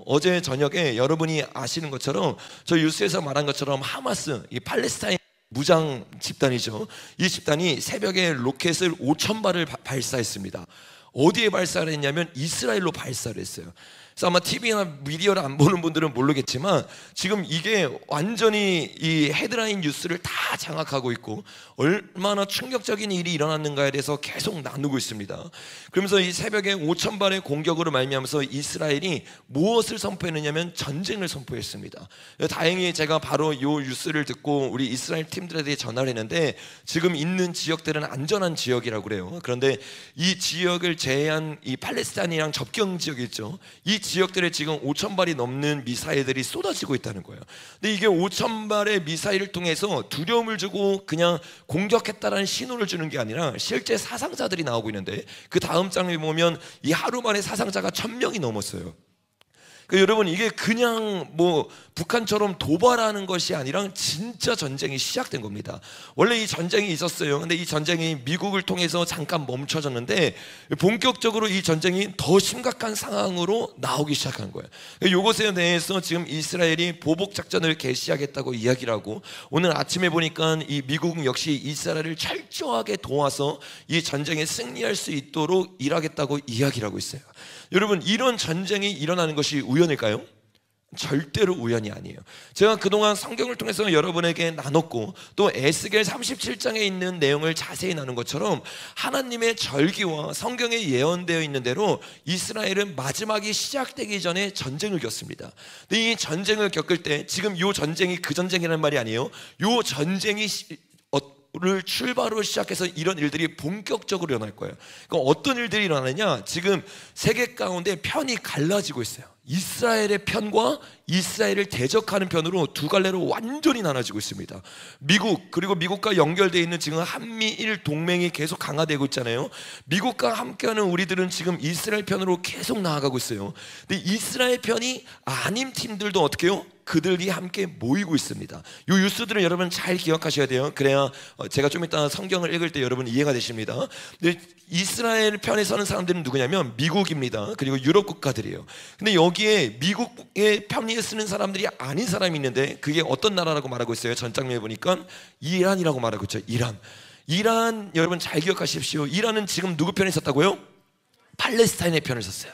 어제 저녁에 여러분이 아시는 것처럼 저 뉴스에서 말한 것처럼 하마스, 이 팔레스타인 무장 집단이죠. 이 집단이 새벽에 로켓을 5,000발을 발사했습니다. 어디에 발사를 했냐면 이스라엘로 발사를 했어요. 그래서 아마 TV나 미디어를 안 보는 분들은 모르겠지만 지금 이게 완전히 이 헤드라인 뉴스를 다 장악하고 있고 얼마나 충격적인 일이 일어났는가에 대해서 계속 나누고 있습니다. 그러면서 이 새벽에 5,000발의 공격으로 말미암아서 이스라엘이 무엇을 선포했느냐면 전쟁을 선포했습니다. 다행히 제가 바로 이 뉴스를 듣고 우리 이스라엘 팀들에 전화를 했는데 지금 있는 지역들은 안전한 지역이라고 그래요. 그런데 이 지역을 제외한 이 팔레스타인이랑 접경 지역이 있죠. 이 지역들에 지금 5,000발이 넘는 미사일들이 쏟아지고 있다는 거예요. 근데 이게 5,000발의 미사일을 통해서 두려움을 주고 그냥 공격했다라는 신호를 주는 게 아니라 실제 사상자들이 나오고 있는데 그 다음 장에 보면 이 하루 만에 사상자가 1,000명이 넘었어요. 그러니까 여러분 이게 그냥 뭐 북한처럼 도발하는 것이 아니라 진짜 전쟁이 시작된 겁니다. 원래 이 전쟁이 있었어요. 근데 이 전쟁이 미국을 통해서 잠깐 멈춰졌는데 본격적으로 이 전쟁이 더 심각한 상황으로 나오기 시작한 거예요. 이것에 대해서 지금 이스라엘이 보복 작전을 개시하겠다고 이야기를 하고 오늘 아침에 보니까 이 미국 역시 이스라엘을 철저하게 도와서 이 전쟁에 승리할 수 있도록 일하겠다고 이야기를 하고 있어요. 여러분 이런 전쟁이 일어나는 것이 우연일까요? 절대로 우연이 아니에요. 제가 그동안 성경을 통해서 여러분에게 나눴고 또 에스겔 37장에 있는 내용을 자세히 나눈 것처럼 하나님의 절기와 성경에 예언되어 있는 대로 이스라엘은 마지막이 시작되기 전에 전쟁을 겪습니다. 근데 이 전쟁을 겪을 때 지금 이 전쟁이 그 전쟁이라는 말이 아니에요. 이 전쟁이 를 출발로 시작해서 이런 일들이 본격적으로 일어날 거예요. 그러니까 어떤 일들이 일어나느냐, 지금 세계 가운데 편이 갈라지고 있어요. 이스라엘의 편과 이스라엘을 대적하는 편으로 두 갈래로 완전히 나눠지고 있습니다. 미국, 그리고 미국과 연결되어 있는 지금 한미일 동맹이 계속 강화되고 있잖아요. 미국과 함께하는 우리들은 지금 이스라엘 편으로 계속 나아가고 있어요. 근데 이스라엘 편이 아닌 팀들도 어떻게 해요? 그들이 함께 모이고 있습니다. 이 뉴스들은 여러분 잘 기억하셔야 돼요. 그래야 제가 좀 이따 성경을 읽을 때 여러분 이해가 되십니다. 근데 이스라엘 편에 서는 사람들은 누구냐면 미국입니다. 그리고 유럽 국가들이에요. 근데 여기에 미국의 편에 쓰는 사람들이 아닌 사람이 있는데 그게 어떤 나라라고 말하고 있어요? 전 장면에 보니까 이란이라고 말하고 있죠. 이란 여러분 잘 기억하십시오. 이란은 지금 누구 편에 섰다고요? 팔레스타인의 편을 섰어요.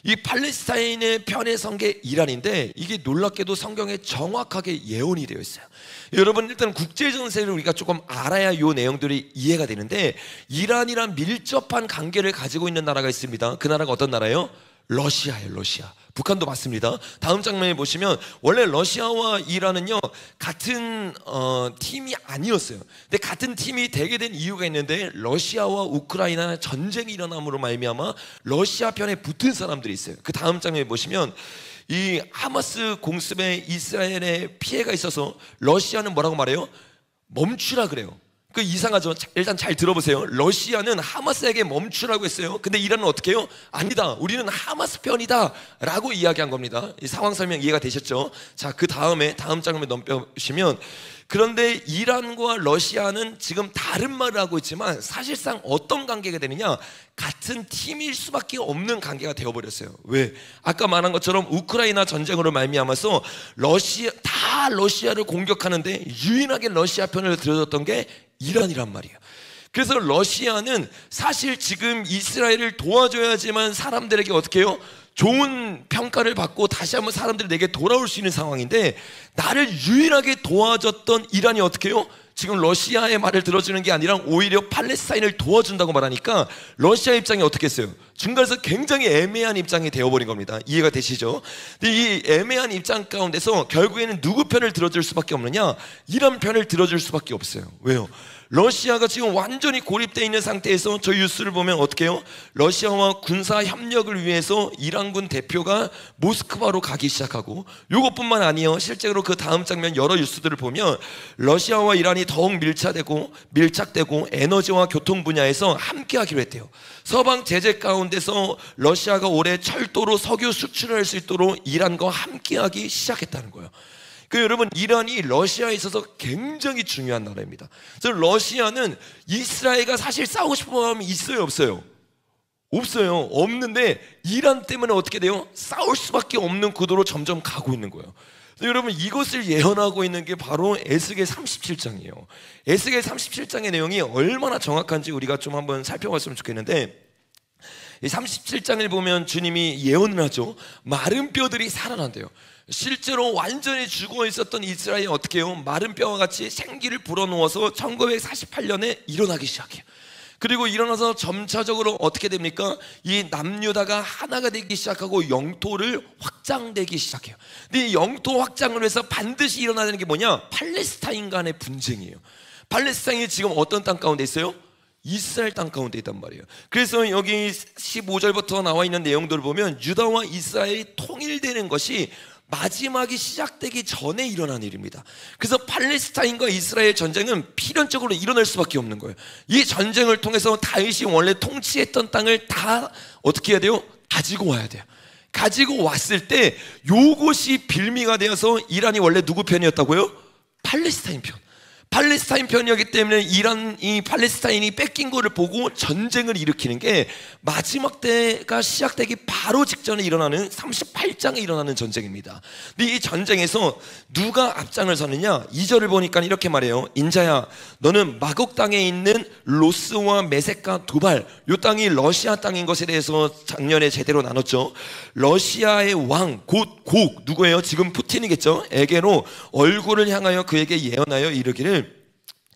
이 팔레스타인의 편에 선 게 이란인데 이게 놀랍게도 성경에 정확하게 예언이 되어 있어요. 여러분 일단 국제정세를 우리가 조금 알아야 이 내용들이 이해가 되는데 이란이란 밀접한 관계를 가지고 있는 나라가 있습니다. 그 나라가 어떤 나라예요? 러시아예요. 러시아. 북한도 맞습니다. 다음 장면에 보시면 원래 러시아와 이란은요 같은 팀이 아니었어요. 근데 같은 팀이 되게 된 이유가 있는데 러시아와 우크라이나 전쟁이 일어남으로 말미암아 러시아 편에 붙은 사람들이 있어요. 그 다음 장면에 보시면 이 하마스 공습에 이스라엘에 피해가 있어서 러시아는 뭐라고 말해요? 멈추라 그래요. 그 이상하죠. 일단 잘 들어보세요. 러시아는 하마스에게 멈추라고 했어요. 근데 이란은 어떻게 해요? 아니다, 우리는 하마스 편이다 라고 이야기한 겁니다. 이 상황 설명 이해가 되셨죠? 자, 그 다음에 다음 장면 넘겨보시면 그런데 이란과 러시아는 지금 다른 말을 하고 있지만 사실상 어떤 관계가 되느냐, 같은 팀일 수밖에 없는 관계가 되어버렸어요. 왜? 아까 말한 것처럼 우크라이나 전쟁으로 말미암아서 러시아를 공격하는데 유일하게 러시아 편을 들어줬던 게 이란이란 말이에요. 그래서 러시아는 사실 지금 이스라엘을 도와줘야지만 사람들에게 어떻게 해요? 좋은 평가를 받고 다시 한번 사람들이 내게 돌아올 수 있는 상황인데 나를 유일하게 도와줬던 이란이 어떻게 해요? 지금 러시아의 말을 들어주는 게 아니라 오히려 팔레스타인을 도와준다고 말하니까 러시아 입장이 어떻게 했어요? 중간에서 굉장히 애매한 입장이 되어버린 겁니다. 이해가 되시죠? 근데 이 애매한 입장 가운데서 결국에는 누구 편을 들어줄 수밖에 없느냐? 이란 편을 들어줄 수밖에 없어요. 왜요? 러시아가 지금 완전히 고립되어 있는 상태에서 저 뉴스를 보면 어떻게 해요? 러시아와 군사 협력을 위해서 이란군 대표가 모스크바로 가기 시작하고, 이것뿐만 아니에요. 실제로 그 다음 장면 여러 뉴스들을 보면 러시아와 이란이 더욱 밀착되고 에너지와 교통 분야에서 함께하기로 했대요. 서방 제재 가운데서 러시아가 올해 철도로 석유 수출을 할 수 있도록 이란과 함께하기 시작했다는 거예요. 그 여러분, 이란이 러시아에 있어서 굉장히 중요한 나라입니다. 그래서 러시아는 이스라엘과 사실 싸우고 싶은 마음이 있어요, 없어요? 없어요. 없는데 이란 때문에 어떻게 돼요? 싸울 수밖에 없는 구도로 점점 가고 있는 거예요. 여러분, 이것을 예언하고 있는 게 바로 에스겔 37장이에요. 에스겔 37장의 내용이 얼마나 정확한지 우리가 좀 한번 살펴봤으면 좋겠는데, 이 37장을 보면 주님이 예언을 하죠. 마른 뼈들이 살아난대요. 실제로 완전히 죽어 있었던 이스라엘이 어떻게 해요? 마른 뼈와 같이 생기를 불어넣어서 1948년에 일어나기 시작해요. 그리고 일어나서 점차적으로 어떻게 됩니까? 이 남유다가 하나가 되기 시작하고 영토를 확장되기 시작해요. 근데 이 영토 확장을 위해서 반드시 일어나야 되는 게 뭐냐? 팔레스타인 간의 분쟁이에요. 팔레스타인이 지금 어떤 땅 가운데 있어요? 이스라엘 땅 가운데 있단 말이에요. 그래서 여기 15절부터 나와 있는 내용들을 보면 유다와 이스라엘이 통일되는 것이 마지막이 시작되기 전에 일어난 일입니다. 그래서 팔레스타인과 이스라엘 전쟁은 필연적으로 일어날 수밖에 없는 거예요. 이 전쟁을 통해서 다윗이 원래 통치했던 땅을 다 어떻게 해야 돼요? 가지고 와야 돼요. 가지고 왔을 때 요것이 빌미가 되어서 이란이 원래 누구 편이었다고요? 팔레스타인 편. 팔레스타인 편이었기 때문에 이 팔레스타인이 뺏긴 거를 보고 전쟁을 일으키는 게 마지막 때가 시작되기 바로 직전에 일어나는 38장에 일어나는 전쟁입니다. 근데 이 전쟁에서 누가 앞장을 서느냐? 2절을 보니까 이렇게 말해요. 인자야, 너는 마곡 땅에 있는 로스와 메섹과 두발, 이 땅이 러시아 땅인 것에 대해서 작년에 제대로 나눴죠. 러시아의 왕 곧 곡 누구예요? 지금 푸틴이겠죠. 에게로 얼굴을 향하여 그에게 예언하여 이르기를,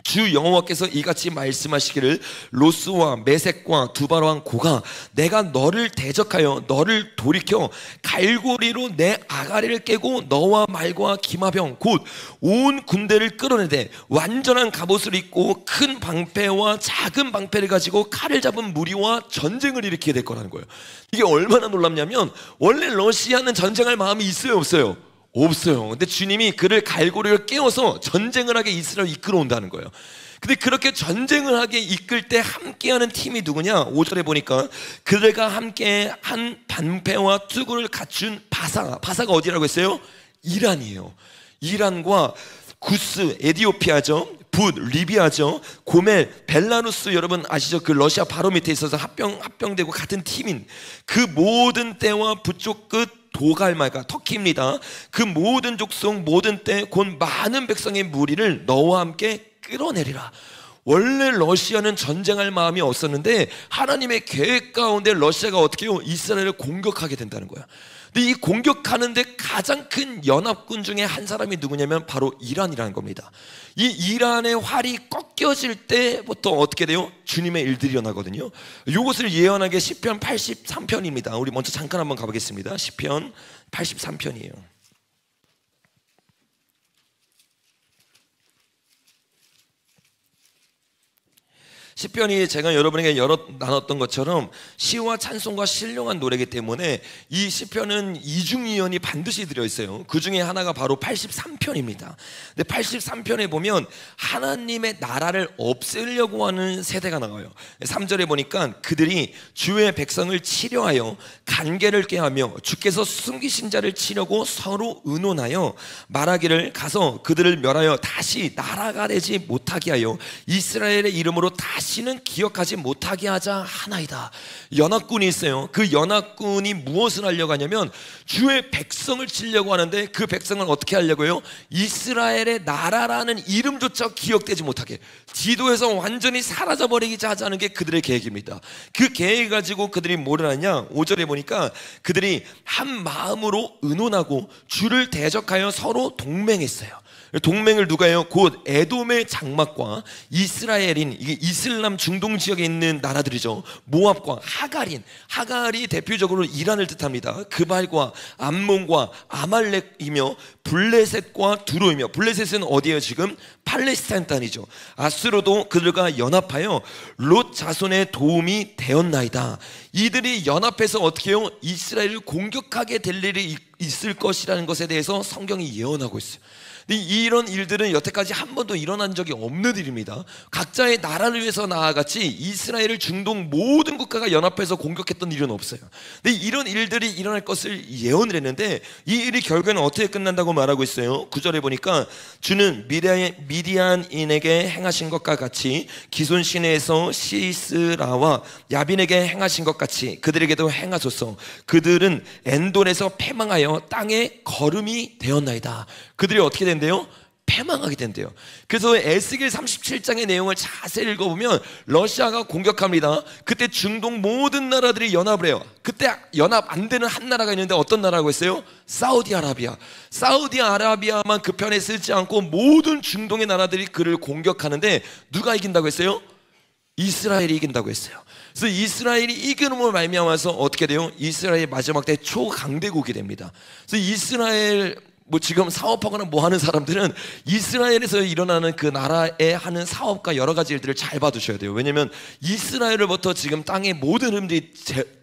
주 여호와께서 이같이 말씀하시기를, 로스와 메섹과 두발왕 고가 내가 너를 대적하여 너를 돌이켜 갈고리로 내 아가리를 깨고 너와 말과 기마병 곧 온 군대를 끌어내되 완전한 갑옷을 입고 큰 방패와 작은 방패를 가지고 칼을 잡은 무리와 전쟁을 일으키게 될 거라는 거예요. 이게 얼마나 놀랍냐면 원래 러시아는 전쟁할 마음이 있어요, 없어요? 없어요. 근데 주님이 그를 갈고리를 깨워서 전쟁을 하게 이스라엘을 이끌어온다는 거예요. 근데 그렇게 전쟁을 하게 이끌 때 함께하는 팀이 누구냐? 5절에 보니까 그들과 함께 한 반패와 투구를 갖춘 바사가 어디라고 했어요? 이란이에요. 이란과 구스, 에디오피아죠. 붓, 리비아죠. 고멜, 벨라루스, 여러분 아시죠? 그 러시아 바로 밑에 있어서 합병되고 같은 팀인 그 모든 때와 북쪽 끝 도갈마가 터키입니다. 그 모든 족속 모든 때 곧 많은 백성의 무리를 너와 함께 끌어내리라. 원래 러시아는 전쟁할 마음이 없었는데 하나님의 계획 가운데 러시아가 어떻게 해요? 이스라엘을 공격하게 된다는 거야. 근데 이 공격하는데 가장 큰 연합군 중에 한 사람이 누구냐면 바로 이란이라는 겁니다. 이 이란의 활이 꺾여질 때부터 어떻게 돼요? 주님의 일들이 일어나거든요. 이것을 예언하게 시편 83편입니다. 우리 먼저 잠깐 한번 가보겠습니다. 시편 83편이에요. 시편이 제가 여러분에게 나눴던 것처럼 시와 찬송과 신령한 노래이기 때문에 이 시편은 이중이언이 반드시 들어있어요. 그 중에 하나가 바로 83편입니다. 근데 83편에 보면 하나님의 나라를 없애려고 하는 세대가 나와요. 3절에 보니까 그들이 주의 백성을 치려하여 간계를 꾀하며 주께서 숨기신 자를 치려고 서로 의논하여 말하기를 가서 그들을 멸하여 다시 나라가 되지 못하게 하여 이스라엘의 이름으로 다시는 기억하지 못하게 하자 하나이다. 연합군이 있어요. 그 연합군이 무엇을 하려고 하냐면 주의 백성을 치려고 하는데 그 백성을 어떻게 하려고 해요? 이스라엘의 나라라는 이름조차 기억되지 못하게 지도에서 완전히 사라져버리기 하자는 게 그들의 계획입니다. 그 계획을 가지고 그들이 뭘 하냐? 5절에 보니까 그들이 한 마음으로 의논하고 주를 대적하여 서로 동맹했어요. 동맹을 누가 해요? 곧 에돔의 장막과 이스라엘인, 이게 이슬람 중동 지역에 있는 나라들이죠. 모압과 하갈이 대표적으로 이란을 뜻합니다. 그발과 암몬과 아말렉이며 블레셋과 두로이며, 블레셋은 어디예요? 지금 팔레스타인 땅이죠. 아수르도 그들과 연합하여 롯 자손의 도움이 되었나이다. 이들이 연합해서 어떻게 해요? 이스라엘을 공격하게 될 일이 있을 것이라는 것에 대해서 성경이 예언하고 있어요. 근데 이런 일들은 여태까지 한 번도 일어난 적이 없는 일입니다. 각자의 나라를 위해서 나아같이 이스라엘을 중동 모든 국가가 연합해서 공격했던 일은 없어요. 근데 이런 일들이 일어날 것을 예언을 했는데 이 일이 결국에는 어떻게 끝난다고 말하고 있어요. 9절에 보니까 주는 미디안인에게 행하신 것과 같이 기손 시내에서 시스라와 야빈에게 행하신 것 같이 그들에게도 행하소서. 그들은 엔돈에서 패망하여 땅에 거름이 되었나이다. 그들이 어떻게 된대요? 패망하게 된대요. 그래서 에스겔 37장의 내용을 자세히 읽어보면 러시아가 공격합니다. 그때 중동 모든 나라들이 연합을 해요. 그때 연합 안 되는 한 나라가 있는데 어떤 나라라고 했어요? 사우디아라비아. 사우디아라비아만 그 편에 쓰지 않고 모든 중동의 나라들이 그를 공격하는데 누가 이긴다고 했어요? 이스라엘이 이긴다고 했어요. 그래서 이스라엘이 이기는으로 말미암아서 어떻게 돼요? 이스라엘이 마지막 때 초강대국이 됩니다. 그래서 이스라엘 지금 사업하거나 뭐 하는 사람들은 이스라엘에서 일어나는 그 나라에 하는 사업과 여러 가지 일들을 잘 봐두셔야 돼요. 왜냐하면 이스라엘로부터 지금 땅의 모든 흐름들이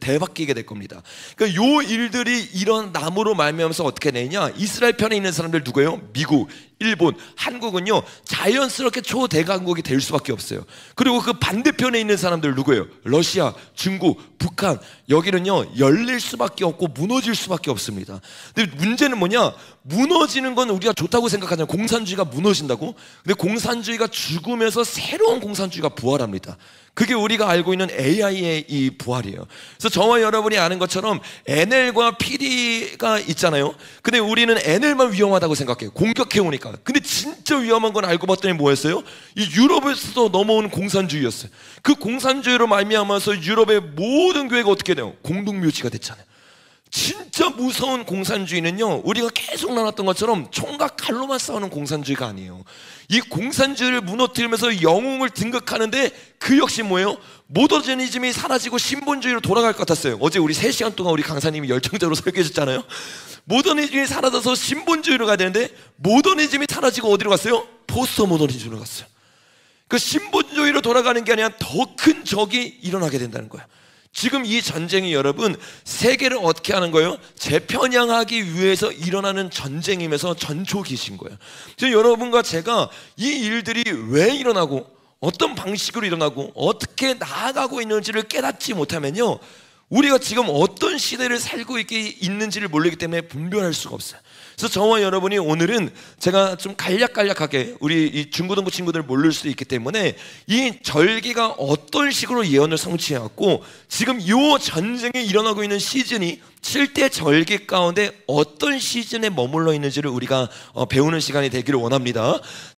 대바뀌게 될 겁니다. 그러니까 요 일들이 일어남으로 말미암아서 어떻게 되냐? 이스라엘 편에 있는 사람들 누구예요? 미국, 일본, 한국은요 자연스럽게 초대강국이 될 수밖에 없어요. 그리고 그 반대편에 있는 사람들 누구예요? 러시아, 중국, 북한, 여기는요 열릴 수밖에 없고 무너질 수밖에 없습니다. 근데 문제는 뭐냐? 무너지는 건 우리가 좋다고 생각하잖아요. 공산주의가 무너진다고. 근데 공산주의가 죽으면서 새로운 공산주의가 부활합니다. 그게 우리가 알고 있는 AI의 이 부활이에요. 그래서 저와 여러분이 아는 것처럼 NL과 PD가 있잖아요. 근데 우리는 NL만 위험하다고 생각해요. 공격해오니까. 근데 진짜 위험한 건 알고 봤더니 뭐였어요? 이 유럽에서 넘어온 공산주의였어요. 그 공산주의로 말미암아서 유럽의 모든 교회가 어떻게 돼요? 공동묘지가 됐잖아요. 진짜 무서운 공산주의는요 우리가 계속 나눴던 것처럼 총과 칼로만 싸우는 공산주의가 아니에요. 이 공산주의를 무너뜨리면서 영웅을 등극하는데 그 역시 뭐예요? 모더니즘이 사라지고 신본주의로 돌아갈 것 같았어요. 어제 우리 3시간 동안 우리 강사님이 열정적으로 설교해 줬잖아요. 모더니즘이 사라져서 신본주의로 가야 되는데 모더니즘이 사라지고 어디로 갔어요? 포스트 모더니즘으로 갔어요. 그 신본주의로 돌아가는 게 아니라 더 큰 적이 일어나게 된다는 거예요. 지금 이 전쟁이 여러분 세계를 어떻게 하는 거예요? 재편향하기 위해서 일어나는 전쟁이면서 전초기신 거예요. 그래서 여러분과 제가 이 일들이 왜 일어나고 어떤 방식으로 일어나고 어떻게 나아가고 있는지를 깨닫지 못하면요 우리가 지금 어떤 시대를 살고 있는지를 모르기 때문에 분별할 수가 없어요. 그래서 저와 여러분이 오늘은 제가 좀 간략하게 우리 이 중고등부 친구들 모를 수도 있기 때문에 이 절기가 어떤 식으로 예언을 성취해왔고 지금 이 전쟁이 일어나고 있는 시즌이 7대 절기 가운데 어떤 시즌에 머물러 있는지를 우리가 배우는 시간이 되기를 원합니다.